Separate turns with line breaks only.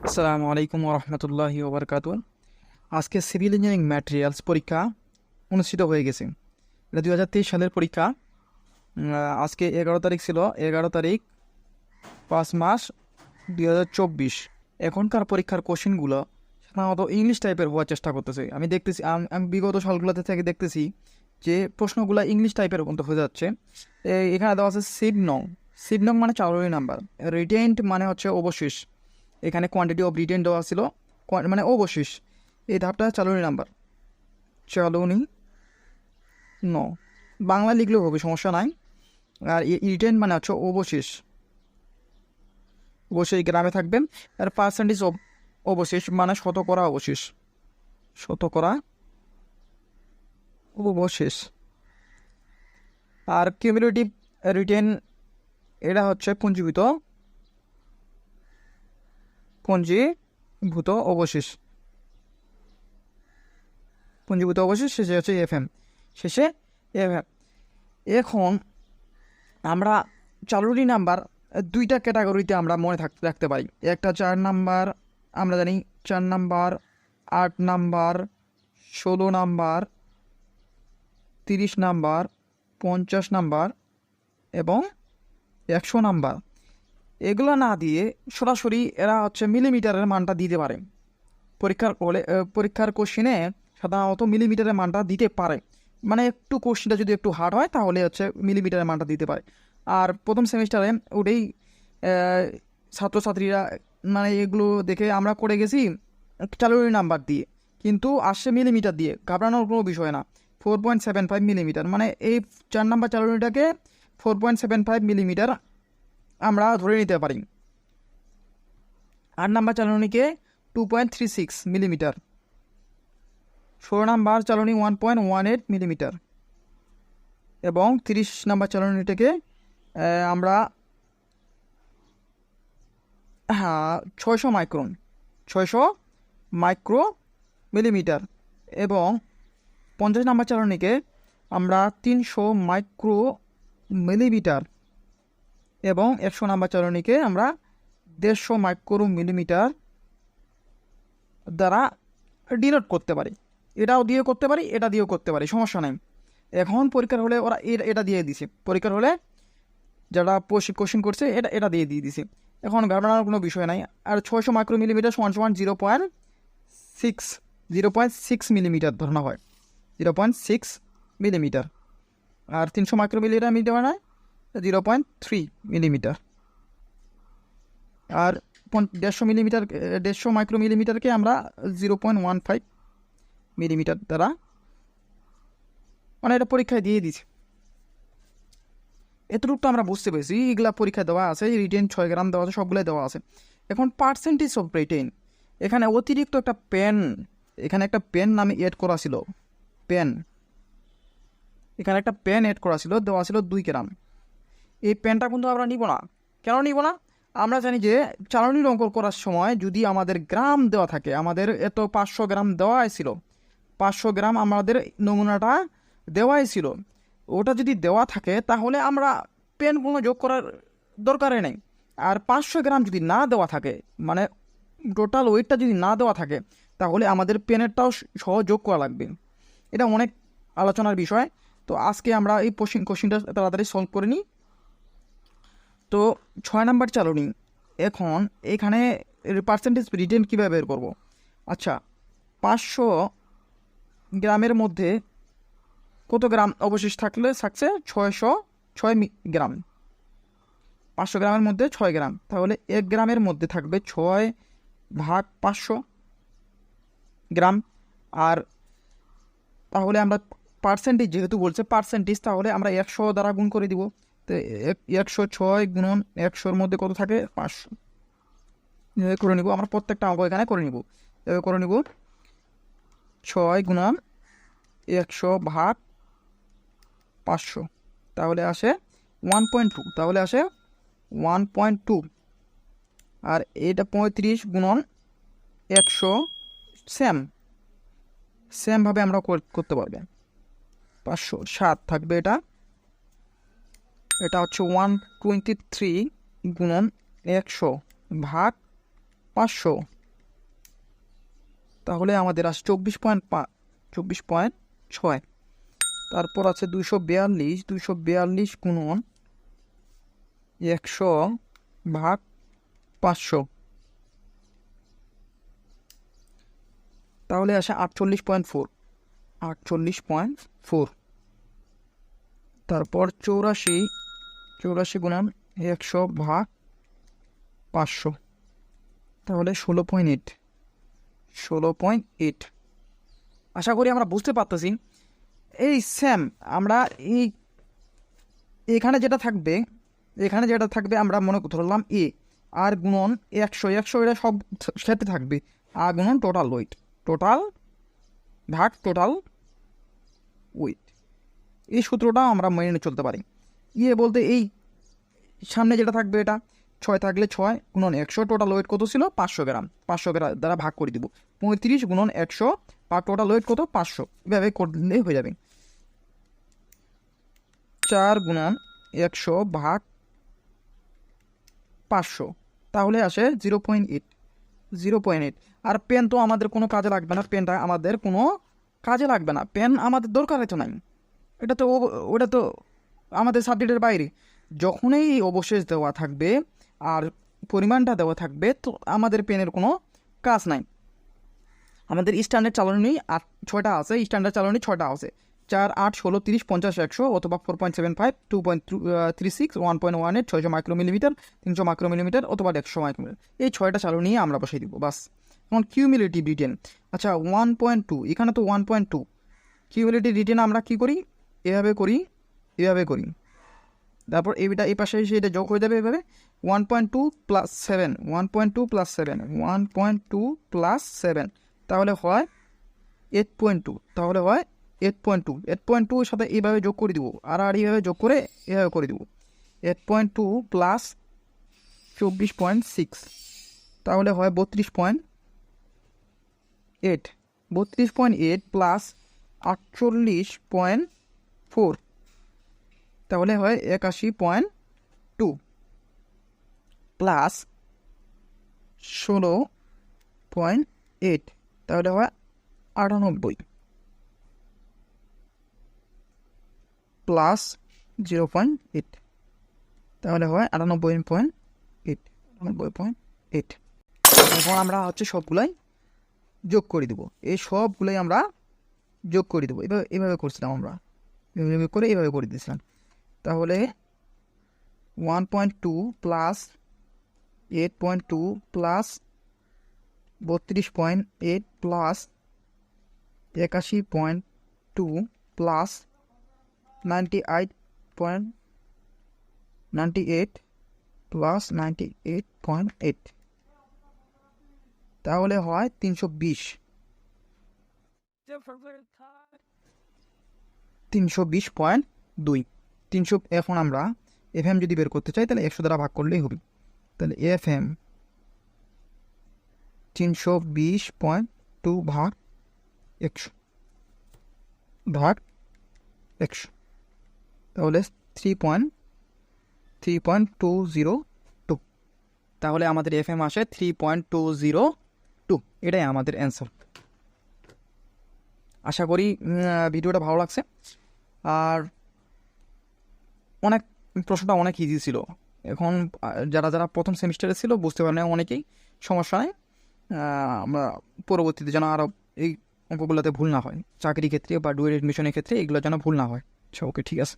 আসসালামু আলাইকুম রহমতুল্লাহি ওবরকাতু। আজকে সিভিল ইঞ্জিনিয়ারিং ম্যাটেরিয়ালস পরীক্ষা অনুষ্ঠিত হয়ে গেছে। এটা 2023 সালের পরীক্ষা। আজকে 11 তারিখ ছিল, 11 তারিখ 5 মাস 2024। এখনকার পরীক্ষার কোশ্চেনগুলো সাধারণত ইংলিশ টাইপের হওয়ার চেষ্টা করতেছে। আমি দেখতেছি, আমি বিগত সালগুলোতে থেকে দেখতেছি যে প্রশ্নগুলো ইংলিশ টাইপের মতো হয়ে যাচ্ছে। এখানে দেওয়া আছে সিবনং। সিবনং মানে চালনী নাম্বার, রিটেন্ট মানে হচ্ছে অবশেষ। এখানে কোয়ান্টিটি অফ রিটেন দেওয়া ছিল, মানে অবশেষ। এই ধাপটা চালনী নাম্বার, চালনী ন বাংলা লিখলেও হবে, সমস্যা নাই। আর রিটেন মানে হচ্ছে অবশেষ, অবশ্যই গ্রামে থাকবেন। আর পার্সেন্টেজ অফ অবশেষ মানে শতকরা অবশেষ, শতকরা অবশেষ। আর কিউমুলেটিভ রিটেন এটা হচ্ছে পুঞ্জীভূত অবশেষ, পুঞ্জীভূত অবশেষ। শেষে হচ্ছে এফএম, শেষে এফএম। এখন আমরা চালনী নাম্বার দুইটা ক্যাটাগরিতে আমরা মনে রাখতে পারি। একটা 4 নাম্বার, আমরা জানি 4 number, 8 number, 16 number, 30 number, 50 number এবং 100 নাম্বার। এগুলো না দিয়ে সরাসরি এরা হচ্ছে মিলিমিটারের মানটা দিতে পারে। পরীক্ষার কোশ্চেনে সাধারণত মিলিমিটারের মানটা দিতে পারে, মানে একটু কোশ্চেনটা যদি একটু হার্ড হয় তাহলে হচ্ছে মিলিমিটারের মানটা দিতে পারে। আর প্রথম সেমিস্টারে ওটাই ছাত্রছাত্রীরা, মানে এগুলো দেখে আমরা করে গেছি চালনী নাম্বার দিয়ে, কিন্তু আসছে মিলিমিটার দিয়ে। ঘাবড়ানোর কোনো বিষয় না। 4.75 মিলিমিটার, মানে এই 4 নাম্বার চালনীটাকে 4.75 মিলিমিটার আমরা ধরে নিতে পারি। 8 নাম্বার চালনীকে 2.36 মিলিমিটার, 16 নাম্বার চালনী 1.18 মিলিমিটার এবং 30 নাম্বার চালনীটাকে আমরা 600 মাইক্রন, 600 মাইক্রো মিলিমিটার এবং 50 নাম্বার চালনীকে আমরা 300 মাইক্রো মিলিমিটার এবং 100 নাম্বার চালনীকে আমরা 150 মাইক্রো মিলিমিটার দ্বারা ডিনোট করতে পারি। এটাও দিয়ে করতে পারি, এটা দিয়েও করতে পারি, সমস্যা নেই। এখন পরীক্ষার হলে ওরা এটা দিয়ে দিছে, পরীক্ষার হলে যারা কোশ্চেন করছে এটা দিয়ে দিছে। এখন ঘাবড়ানোর কোনো বিষয় নাই। আর 600 মাইক্রো মিলিমিটার সমান সমান 0.6 মিলিমিটার ধরানো হয়, 0.6 মিলিমিটার। আর 300 মাইক্রো মিলিমিটার মানে 0.3 মিলিমিটার। আর 150 মাইক্রো মিলিমিটারকে আমরা 0.15 মিলিমিটার দ্বারা, মানে এটা পরীক্ষায় দিয়ে দিছি। এতটুকু আমরা বুঝতে পেরেছি, এগুলা পরীক্ষায় দেওয়া আছে। রিটেন 6 গ্রাম দেওয়া আছে, সবগুলোই দেওয়া আছে। এখন পার্সেন্টেজ অফ রিটেন, এখানে অতিরিক্ত একটা পেন, এখানে একটা পেন নামে এড করা ছিল, পেন, এখানে একটা পেন এড করা ছিল, দেওয়া ছিল 2 গ্রাম। এই পেনটা কিন্তু আমরা নিব না। কেন নিব না? আমরা জানি যে চালনীর অঙ্ক করার সময় যদি আমাদের গ্রাম দেওয়া থাকে, আমাদের এত 500 গ্রাম দেওয়াই ছিল, 500 গ্রাম আমাদের নমুনাটা দেওয়াই ছিল, ওটা যদি দেওয়া থাকে তাহলে আমরা পেন কোনো যোগ করার দরকারই নেই। আর 500 গ্রাম যদি না দেওয়া থাকে, মানে টোটাল ওয়েটটা যদি না দেওয়া থাকে, তাহলে আমাদের পেনেরটাও সহ যোগ করা লাগবে। এটা অনেক আলোচনার বিষয়। তো আজকে আমরা এই কোশ্চিনটা তাড়াতাড়ি সলভ করে নিই। তো 6 নাম্বার চালনী, এখন এখানে পার্সেন্টেজ রিটেন কীভাবে বের করব? আচ্ছা, 500 গ্রামের মধ্যে কত গ্রাম অবশেষ থাকলে থাকছে? 606 গ্রাম। 500 গ্রামের মধ্যে 6 গ্রাম, তাহলে 1 গ্রামের মধ্যে থাকবে 6/500 গ্রাম। আর তাহলে আমরা পার্সেন্টেজ যেহেতু বলছে পার্সেন্টেজ, তাহলে আমরা 100 দ্বারা গুণ করে দিব। তো 106 গুণন 100-র মধ্যে কত থাকে? 500 করে নিব। আমরা প্রত্যেকটা অঙ্ক এখানে করে নিব, এভাবে করে নিব। 6 গুণন 100/500, তাহলে আসে 1.2, তাহলে আসে 1.2। আর এটা 35 গুণন 100, সেমভাবে আমরা করতে পারবেন। 507 থাকবে এটা, এটা হচ্ছে 123 গুণন 100/500। তাহলে আমাদের আসে 24.6। তারপর আছে 242 গুণন 100/500, তাহলে আসে 48.4। তারপর 84 গুণন 100/500, তাহলে 16.8। আশা করি আমরা বুঝতে পারতেছি। এই সেম আমরা এখানে যেটা থাকবে আমরা মনে ধরলাম আর গুণন 100 এটা সব সাথে থাকবে, আর গুণন টোটাল ওয়েট, টোটাল ওয়েট। এই সূত্রটা আমরা মেনে চলতে পারি। বলতে এই সামনে যেটা থাকবে এটা 6 থাকলে 6 গুণন 100, টোটাল ওয়েট কত ছিল 500 গ্রাম, 500 গ্রাম দ্বারা ভাগ করে দিব। 35 গুণন 100 বা টোটাল ওয়েট কত 500, এভাবে করলে হয়ে যাবে। 4 গুণন 100/500, তাহলে আসে 0.8। আর পেন তো আমাদের কোনো কাজে লাগবে না, পেনটা আমাদের কোনো কাজে লাগবে না, পেন আমাদের দরকার তো নাই। ওটা তো আমাদের সাবজেক্টের বাইরে। যখনই এই অবশেষ দেওয়া থাকবে আর পরিমাণটা দেওয়া থাকবে, তো আমাদের পেনের কোনো কাজ নাই। আমাদের স্ট্যান্ডার্ড চালনী 6টা আছে, স্ট্যান্ডার্ড চালনী 6টা আছে, 4, 8, 16, 30, 50, 100 অথবা 4.75, 2.36, 1.18, 600 মাইক্রোমিলিমিটার, 300 মাইক্রোমিলিমিটার অথবা 100 মাইক্রোমিটার। এই 6টা চালনী আমরা বসাই দিব বাস। এখন কিউমুলেটিভ রিটেন, আচ্ছা 1.2, এখানে তো 1.2। কিউমুলেটিভ রিটেন আমরা কী করি, এভাবে করি। তারপর এই পাশে এসে এটা যোগ হয়ে যাবে এভাবে। 1.2 + 7, 1.2 + 7, 1.2 + 7, তাহলে হয় 8.2। 8.2 এর সাথে এইভাবে যোগ করে দিব, আর এইভাবে যোগ করে এভাবে করে দিব। 8.2 + 24.6, তাহলে হয় 32.8। 32.8 + 48.4, তাহলে হয় 81.2 প্লাস 16.8, তাহলে হয় 98 প্লাস 0.8, তাহলে হয় 98.8। এখন আমরা সবগুলাই যোগ করে দেবো, এই সবগুলাই আমরা যোগ করে দেবো। এভাবে করছিলাম আমরা, এভাবে করে দিয়েছিলাম। তাহলে 1.2 + 8.2 প্লাস 32.8 প্লাস 81.2 প্লাস 98 প্লাস 98.8, তাহলে হয় 320। 320.2। এখন আমরা FM যদি বের করতে চাই তাহলে 100 দ্বারা ভাগ করলেই হবে। তাহলে FM 320.2 ভাগ 100, তাহলে 3.202। তাহলে আমাদের FM আসে 3.202। এটাই আমাদের অ্যান্সার। আশা করি ভিডিওটা ভালো লাগছে। আর প্রশ্নটা অনেক ইজি ছিল। এখন যারা প্রথম সেমিস্টারে ছিল বুঝতে পারে না অনেকেই, সমস্যা নেই। আমরা পরবর্তীতে যেন আরও এই অঙ্কগুলোতে ভুল না হয়, চাকরির ক্ষেত্রে বা ডুয়েট এডমিশনের ক্ষেত্রে এগুলো যেন ভুল না হয়। আচ্ছা, ওকে, ঠিক আছে।